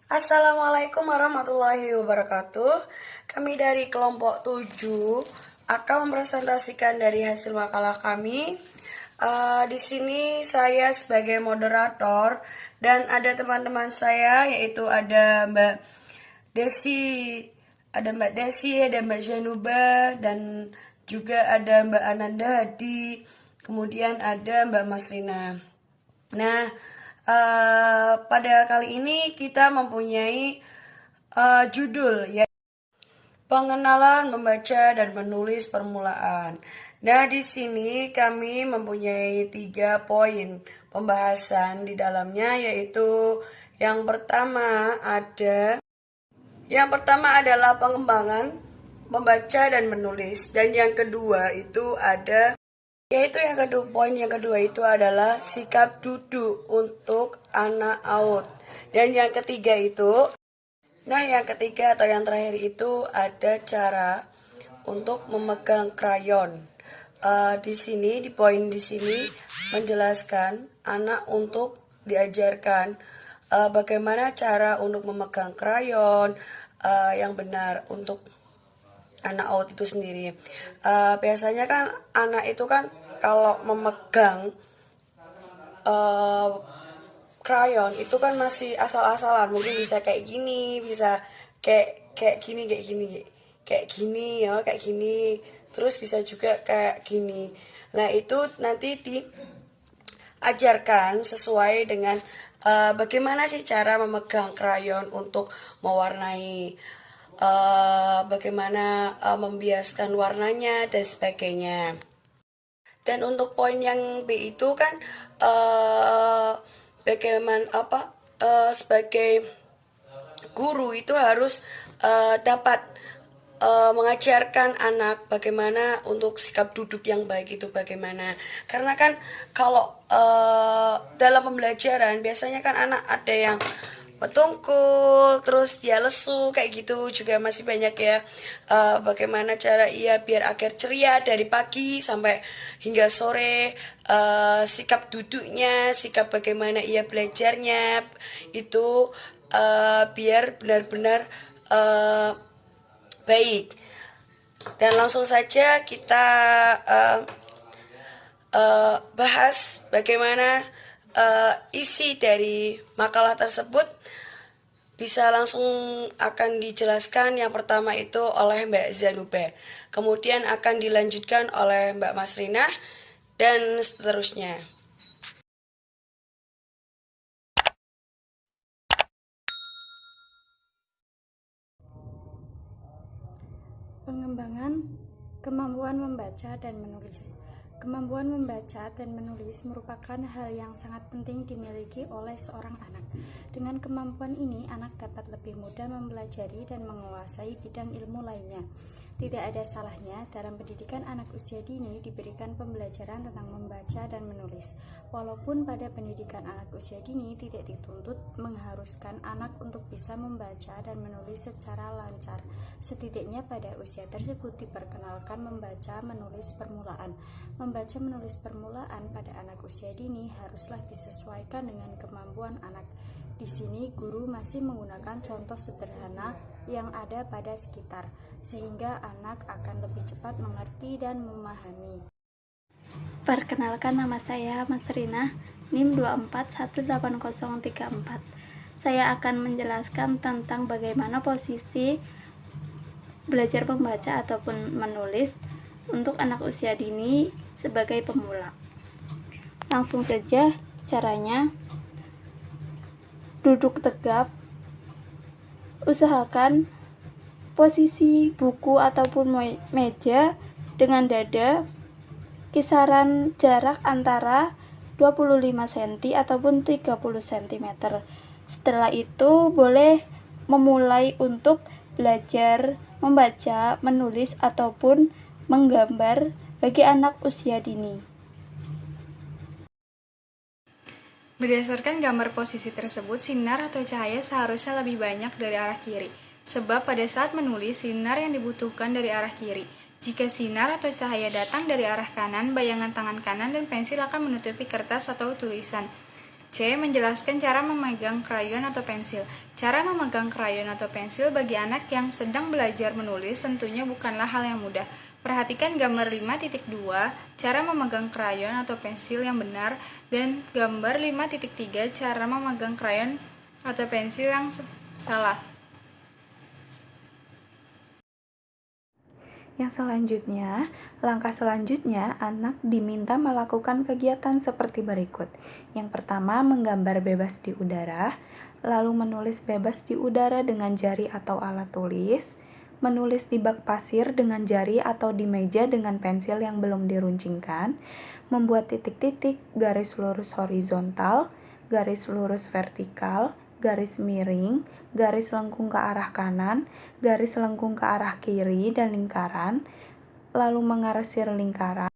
Assalamualaikum warahmatullahi wabarakatuh. Kami dari kelompok 7 akan mempresentasikan dari hasil makalah kami. Di sini saya sebagai moderator dan ada teman-teman saya, yaitu ada Mbak Desi, ada Mbak Januba, dan juga ada Mbak Ananda Hadi, kemudian ada Mbak Masrina. Nah, pada kali ini kita mempunyai judul, ya, pengenalan membaca dan menulis permulaan. Nah, di sini kami mempunyai 3 poin pembahasan di dalamnya, yaitu yang pertama adalah pengembangan membaca dan menulis, dan yang kedua itu ada poin yang kedua itu adalah sikap duduk untuk anak AUD. Dan yang ketiga atau yang terakhir itu ada cara untuk memegang krayon. Di sini menjelaskan anak untuk diajarkan bagaimana cara untuk memegang krayon yang benar untuk anak AUD itu sendiri. Biasanya kan anak itu kan kalau memegang krayon itu kan masih asal-asalan, mungkin bisa kayak gini, bisa kayak gini, terus bisa juga kayak gini. Nah, itu nanti diajarkan sesuai dengan bagaimana sih cara memegang krayon untuk mewarnai, bagaimana membiaskan warnanya dan sebagainya. Dan untuk poin yang B itu kan sebagai guru itu harus dapat mengajarkan anak bagaimana untuk sikap duduk yang baik itu bagaimana. Karena kan kalau dalam pembelajaran biasanya kan anak ada yang bertungkul, terus dia lesu, kayak gitu juga masih banyak ya. Bagaimana cara ia biar agar ceria dari pagi sampai hingga sore, sikap duduknya, sikap bagaimana ia belajarnya, itu biar benar-benar baik. Dan langsung saja kita bahas bagaimana isi dari makalah tersebut. Bisa langsung akan dijelaskan yang pertama itu oleh Mbak Zanuba, kemudian akan dilanjutkan oleh Mbak Masrina, dan seterusnya. Pengembangan kemampuan membaca dan menulis. Kemampuan membaca dan menulis merupakan hal yang sangat penting dimiliki oleh seorang anak. Dengan kemampuan ini, anak dapat lebih mudah mempelajari dan menguasai bidang ilmu lainnya. Tidak ada salahnya dalam pendidikan anak usia dini diberikan pembelajaran tentang membaca dan menulis. Walaupun pada pendidikan anak usia dini tidak dituntut mengharuskan anak untuk bisa membaca dan menulis secara lancar. Setidaknya pada usia tersebut diperkenalkan membaca menulis permulaan. Membaca menulis permulaan pada anak usia dini haruslah disesuaikan dengan kemampuan anak. Di sini guru masih menggunakan contoh sederhana yang ada pada sekitar, sehingga anak akan lebih cepat mengerti dan memahami. Perkenalkan, nama saya Masrina, NIM 2418034. Saya akan menjelaskan tentang bagaimana posisi belajar membaca ataupun menulis untuk anak usia dini sebagai pemula. Langsung saja caranya. Duduk tegap, usahakan posisi buku ataupun meja dengan dada kisaran jarak antara 25 cm ataupun 30 cm. Setelah itu boleh memulai untuk belajar membaca, menulis ataupun menggambar bagi anak usia dini. Berdasarkan gambar posisi tersebut, sinar atau cahaya seharusnya lebih banyak dari arah kiri, sebab pada saat menulis, sinar yang dibutuhkan dari arah kiri. Jika sinar atau cahaya datang dari arah kanan, bayangan tangan kanan dan pensil akan menutupi kertas atau tulisan. C. Menjelaskan cara memegang krayon atau pensil. Cara memegang krayon atau pensil bagi anak yang sedang belajar menulis tentunya bukanlah hal yang mudah. Perhatikan gambar 5.2, cara memegang krayon atau pensil yang benar, dan gambar 5.3, cara memegang krayon atau pensil yang salah. Yang selanjutnya, langkah selanjutnya, anak diminta melakukan kegiatan seperti berikut. Yang pertama, menggambar bebas di udara, lalu menulis bebas di udara dengan jari atau alat tulis, menulis di bak pasir dengan jari atau di meja dengan pensil yang belum diruncingkan, membuat titik-titik, garis lurus horizontal, garis lurus vertikal, garis miring, garis lengkung ke arah kanan, garis lengkung ke arah kiri, dan lingkaran, lalu mengarsir lingkaran,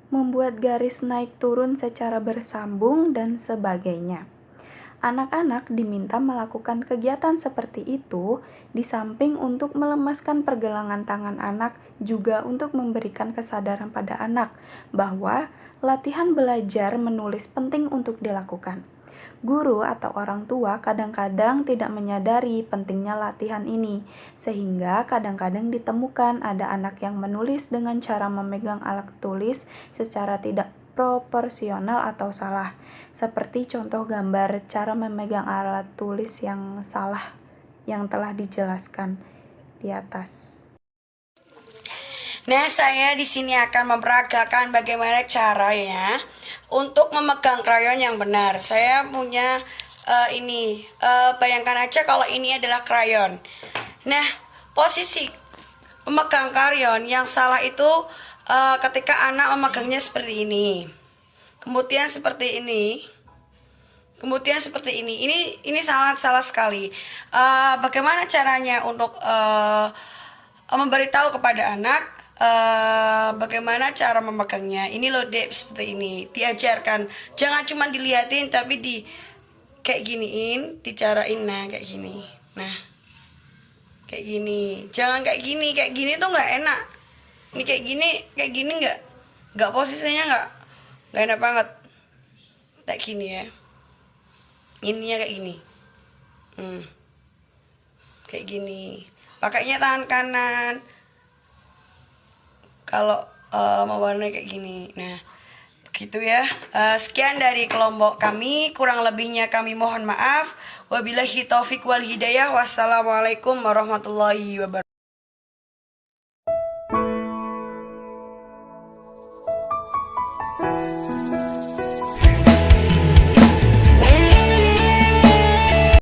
membuat garis naik turun secara bersambung, dan sebagainya. Anak-anak diminta melakukan kegiatan seperti itu di samping untuk melemaskan pergelangan tangan anak, juga untuk memberikan kesadaran pada anak bahwa latihan belajar menulis penting untuk dilakukan. Guru atau orang tua kadang-kadang tidak menyadari pentingnya latihan ini, sehingga kadang-kadang ditemukan ada anak yang menulis dengan cara memegang alat tulis secara tidak proporsional atau salah, seperti contoh gambar cara memegang alat tulis yang salah yang telah dijelaskan di atas. Nah, saya di sini akan memperagakan bagaimana caranya untuk memegang krayon yang benar. Saya punya ini, bayangkan aja kalau ini adalah krayon. Nah, posisi memegang krayon yang salah itu ketika anak memegangnya seperti ini, kemudian seperti ini, kemudian seperti ini. Ini salah sekali. Bagaimana caranya untuk memberitahu kepada anak bagaimana cara memegangnya? Ini loh dek, seperti ini. Diajarkan, jangan cuma dilihatin tapi di kayak giniin, dicarain. Nah kayak gini, nah kayak gini. Jangan kayak gini tuh nggak enak. Ini kayak gini nggak posisinya nggak enak banget. Kayak gini ya. Ininya kayak gini. Kayak gini. Pakainya tangan kanan. Kalau mewarnai kayak gini. Nah, begitu ya. Sekian dari kelompok kami. Kurang lebihnya kami mohon maaf. Wabillahi taufik wal hidayah. Wassalamualaikum warahmatullahi wabarakatuh.